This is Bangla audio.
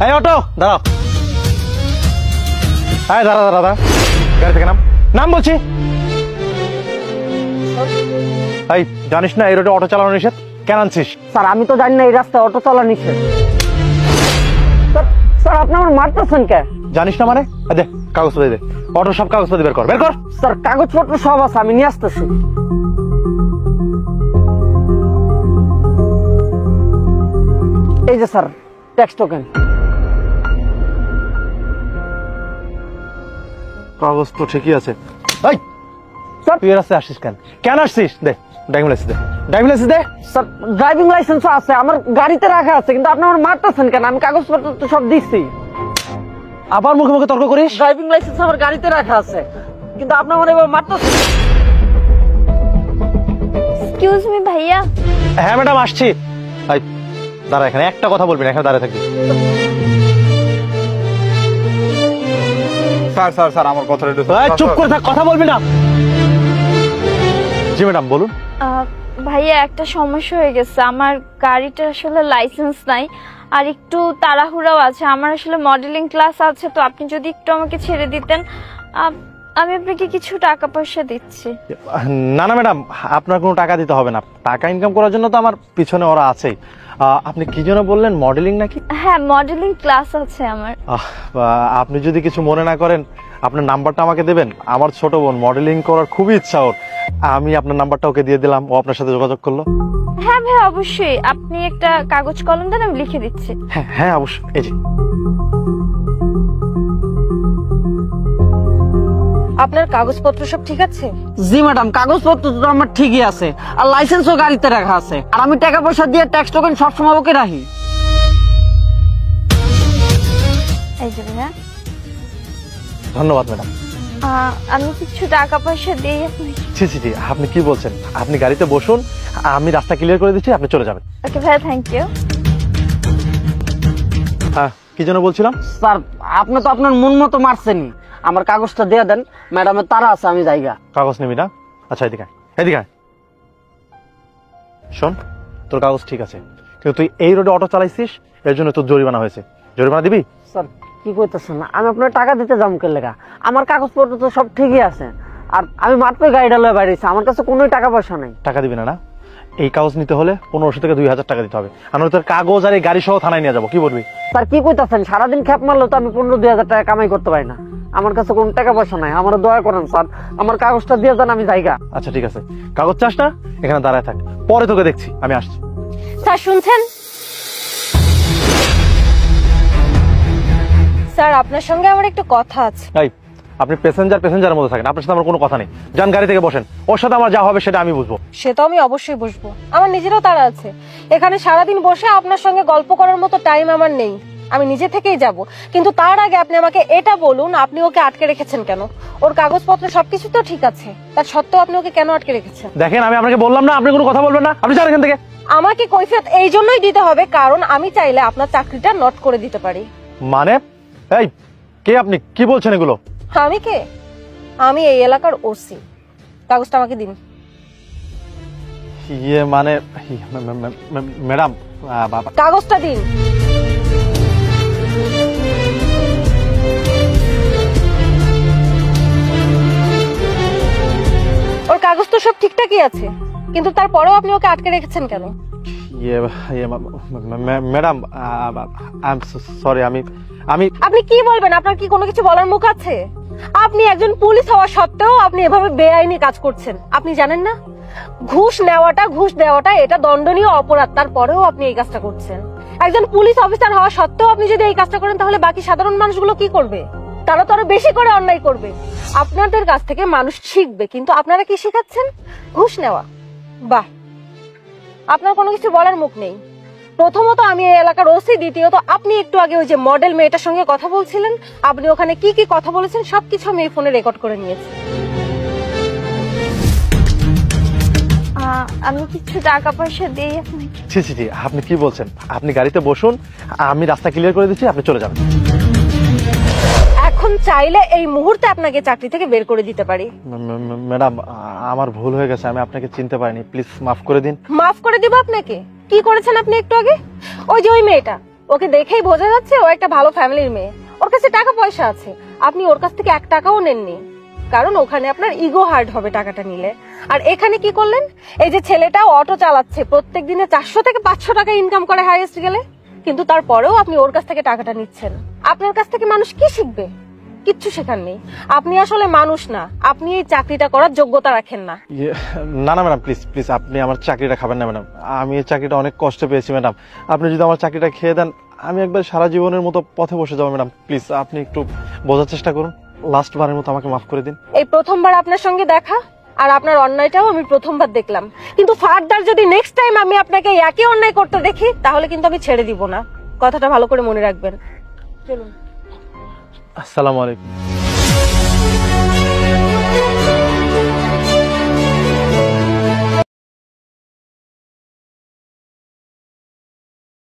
এই অটো দাঁড়াও। হ্যাঁ দাঁড়া দাঁড়া দাঁড়া, গাড়ি থেকে নাম, নাম বলছি। এই জানিস না এই রোডে অটো চালানো নিষেধ? কেন আনছিস? স্যার আমি তো জানি না এই রাস্তায় অটো চালা নিষেধ। স্যার আপনি আমার মারতেছেন কে? জানিস না মানে? দে কাগজপত্র দে, অটো সব কাগজপত্র বের কর, বের কর। স্যার কাগজপত্র সব আছে, আমি নিয়ে আসতেছি। এই যে স্যার ট্যাক্স টোকেন। কাগজ তো ঠিকই আছে। এই স্যার তুই এর রাস্তায় আসছিস কেন? কেন আসছিস? দে ড্রাইভিং লাইসেন্স দে, ড্রাইভিং লাইসেন্স দে। স্যার ড্রাইভিং লাইসেন্সও আছে, আমার গাড়িতে রাখা আছে, কিন্তু আপনি আমার মারতেছেন কেন? আমি কাগজপত্র তো সব দিচ্ছি। আবার মুখে মুখে তর্ক করিস? ড্রাইভিং লাইসেন্স আমার গাড়িতে রাখা আছে, কিন্তু আপনি আমার এবার মারতেছেন। এক্সকিউজ মি ভাইয়া। হ্যাঁ ম্যাডাম আসছি। এই দাঁড়া, এখানে একটা কথা বলবি না, এখানে দাঁড়ায় থাকবি। স্যার স্যার স্যার আমার কথাটা একটু চুপ করে থাক, কথা বলবি না। জি ম্যাডাম বলুন। ভাইয়া একটা সমস্যা হয়ে গেছে, আমার গাড়িটা আসলে লাইসেন্স নাই, আর একটু তাড়াহুড়াও আছে। আমার আসলে মডেলিং ক্লাস আছে, তো আপনি যদি একটু আমাকে ছেড়ে দিতেন, আমি আপনাকে কিছু টাকা পয়সা দিচ্ছি। না না ম্যাডাম, আপনার কোনো টাকা দিতে হবে না, টাকা ইনকাম করার জন্য তো আমার পিছনে ওরা আছেই। আপনি কি জন্য বললেন, মডেলিং নাকি? হ্যাঁ মডেলিং ক্লাস আছে আমার। আপনি যদি কিছু মনে না করেন আপনার নাম্বারটা আমাকে দেবেন। আমার ছোট বোন মডেলিং করার খুবই ইচ্ছা ওর, আমি আপনার নাম্বারটা ওকে দিয়ে দিলাম, ও আপনার সাথে যোগাযোগ করলো। হ্যাঁ ভাই অবশ্যই, আপনি একটা কাগজ কলম দেন, আমি লিখে দিচ্ছি। হ্যাঁ হ্যাঁ অবশ্যই, এই যে। আপনার কাগজপত্র সব ঠিক আছে? জি ম্যাডাম, কাগজপত্র তো আমার ঠিকই আছে, আর লাইসেন্সও গাড়িতে রাখা আছে, আর আমি টাকা পয়সা দিয়ে ট্যাক্স টোকেন সবসময় ওকে রাখি। এই যে ভাইয়া। ধন্যবাদ ম্যাডাম। আমি কিছু টাকা পয়সা দিই আপনাকে। জি জি জি, আপনি কি বলছেন? আপনি গাড়িতে বসুন, আমি রাস্তা ক্লিয়ার করে দিচ্ছি, আপনি চলে যাবেন। ওকে ভাইয়া, থ্যাংক ইউ। হ্যাঁ কি জন্য বলছিলাম? স্যার আপনি তো আপনার মন মতো মারছেনই, আমার কাগজটা দিয়ে দেন, ম্যাডামের তারা আছে, আমি যাইগা। কাগজ নিবি না? আচ্ছা এদিকে আয়, এদিকে আয়। শোন, তোর কাগজ ঠিক আছে, কিন্তু তুই এই রোডে অটো চালাইছিস, এর জন্য তোর জরিমানা হয়েছে। জরিমানা দিবি? স্যার কি কইতেছেন? আমি আপনার টাকা দিতে যাবো কে লেগা? আমার কাগজপত্র তো সব ঠিকই আছে, আর আমি মাত্র গাড়িটা লয়ে বাইরেছি, আমার কাছে কোনো টাকা পয়সা নাই। টাকা দিবি না? না, এই কাগজ নিতে হলে 1500 থেকে 2000 টাকা দিতে হবে, আর তোর কাগজ আর এই গাড়ি সহ থানায় নিয়ে যাবো। কি বলবি? স্যার কি কইতেছেন? সারাদিন খেপ মারলেও তো আমি 15-2000 টাকা কামাই করতে পারি না, আমার কাছে কোনো টাকা পয়সা নাই, আমার দয়া করেন স্যার, আমার কাগজটা দিয়ে দেন, আমি যাইগা। আচ্ছা ঠিক আছে, কাগজ চাস না, এখানে দাঁড়ায় থাক, পরে তোকে দেখছি, আমি আসছি। স্যার শুনছেন? স্যার আপনার সঙ্গে আমার একটু কথা আছে। এই আপনি প্যাসেঞ্জারের মধ্যে থাকেন, আপনার সাথে আমার কোনো কথা নেই, যান গাড়ি থেকে বসেন, ওর সাথে আমার যা হবে সেটা আমি বুঝবো। সে তো আমি অবশ্যই বসবো, আমার নিজেরও তাড়া আছে, এখানে সারাদিন বসে আপনার সঙ্গে গল্প করার মতো টাইম আমার নেই, আমি নিজে থেকেই যাব। কিন্তু তার আগে আপনি আমাকে এটা বলুন, আপনি ওকে আটকে রেখেছেন কেন? ওর কাগজপত্র সবকিছু তো ঠিক আছে, তার সত্ত্বেও আপনি ওকে কেন আটকে রেখেছেন? দেখেন আমি আপনাকে বললাম না আপনি কোনো কথা বলবেন না, আপনি যান এখান থেকে। আমাকে কৈফিয়ত এই জন্যই দিতে হবে কারণ আমি চাইলে আপনার চাকরিটা নট করে দিতে পারি। মানে এই কে আপনি? কি বলছেন এগুলো? আমি কে? আমি এই এলাকার ওসি, কাগজটা আমাকে দিন। ইয়ে মানে ম্যাডাম, কাগজটা দিন। ওর কাগজ তো সব ঠিকঠাকই আছে, কিন্তু তারপরেও আপনি ওকে আটকে রেখেছেন কেন? ম্যাডাম আই এম সরি, আমি আপনি কি বলবেন? আপনার কি কোনো কিছু বলার মুখ আছে? আপনি একজন পুলিশ হওয়া সত্ত্বেও আপনি এভাবে বেআইনি কাজ করছেন, আপনি জানেন না? ঘুষ দেওয়াটা এটা দণ্ডনীয় অপরাধ, তারপরেও আপনি এই কাজটা করছেন। একজন পুলিশ অফিসার হওয়া সত্ত্বেও আপনি যদি এই কাজটা করেন, তাহলে বাকি সাধারণ মানুষগুলো কি করবে? তারা তো আরো বেশি করে অন্যায় করবে। আপনাদের কাছ থেকে মানুষ শিখবে, কিন্তু আপনারা কি শেখাচ্ছেন? ঘুষ নেওয়া। বাহ, আপনার কোনো কিছু বলার মুখ নেই। প্রথমত আমি এই এলাকার ওসি, দ্বিতীয়ত আপনি একটু আগে ওই যে মডেল মেয়েটার সঙ্গে কথা বলছিলেন, আপনি ওখানে কি কি কথা বলেছেন সবকিছু আমি এই ফোনে রেকর্ড করে নিয়েছি। আমি কিছু টাকা পয়সা দিই আপনাকে। জি জি জি, আপনি কি বলছেন? আপনি গাড়িতে বসুন, আমি রাস্তা ক্লিয়ার করে দিচ্ছি, আপনি চলে যাবেন। এখন চাইলে এই মুহূর্তে আপনাকে চাকরি থেকে বের করে দিতে পারি। ম্যাডাম আমার ভুল হয়ে গেছে, আমি আপনাকে চিনতে পারিনি, প্লিজ মাফ করে দিন। মাফ করে দিব আপনাকে? কি করেছেন আপনি একটু আগে? ওই যে ওই মেয়েটা, ওকে দেখেই বোঝা যাচ্ছে ও একটা ভালো ফ্যামিলির মেয়ে, ওর কাছে টাকা পয়সা আছে। আপনি ওর কাছ থেকে 1 টাকাও নেননি, কারণ ওখানে আপনার ইগো হার্ট হবে টাকাটা নিলে। আর এখানে কি করলেন, এই যে ছেলেটা অটো চালাচ্ছে, প্রত্যেক দিনে 400 থেকে 500 টাকা ইনকাম করে হাইয়েস্ট গেলে, কিন্তু তারপরেও আপনি ওর কাছ থেকে টাকাটা নিচ্ছেন। আপনার কাছ থেকে মানুষ কি শিখবে? কিচ্ছু শেখার নেই। আপনি আসলে মানুষ না, আপনি এই চাকরিটা করার যোগ্যতা রাখেন না। না না ম্যাডাম, প্লিজ প্লিজ, আপনি আমার চাকরিটা খাবেন না ম্যাডাম। আমি এই চাকরিটা অনেক কষ্ট পেয়েছি ম্যাডাম। আপনি যদি আমার চাকরিটা খেয়ে দেন, আমি একবার সারা জীবনের মতো পথে বসে যাবো ম্যাডাম। প্লিজ আপনি একটু বোঝার চেষ্টা করুন, লাস্ট বারের মতো আমাকে মাফ করে দিন। এই প্রথমবার আপনার সঙ্গে দেখা, আর আপনার অন্যায়টাও আমি প্রথমবার দেখলাম, কিন্তু ফার্দার যদি নেক্সট টাইম আমি আপনাকে একই অন্যায় করতে দেখি, তাহলে কিন্তু আমি ছেড়ে দিব না। কথাটা ভালো করে মনে রাখবেন। চলুন। আসসালামু আলাইকুম।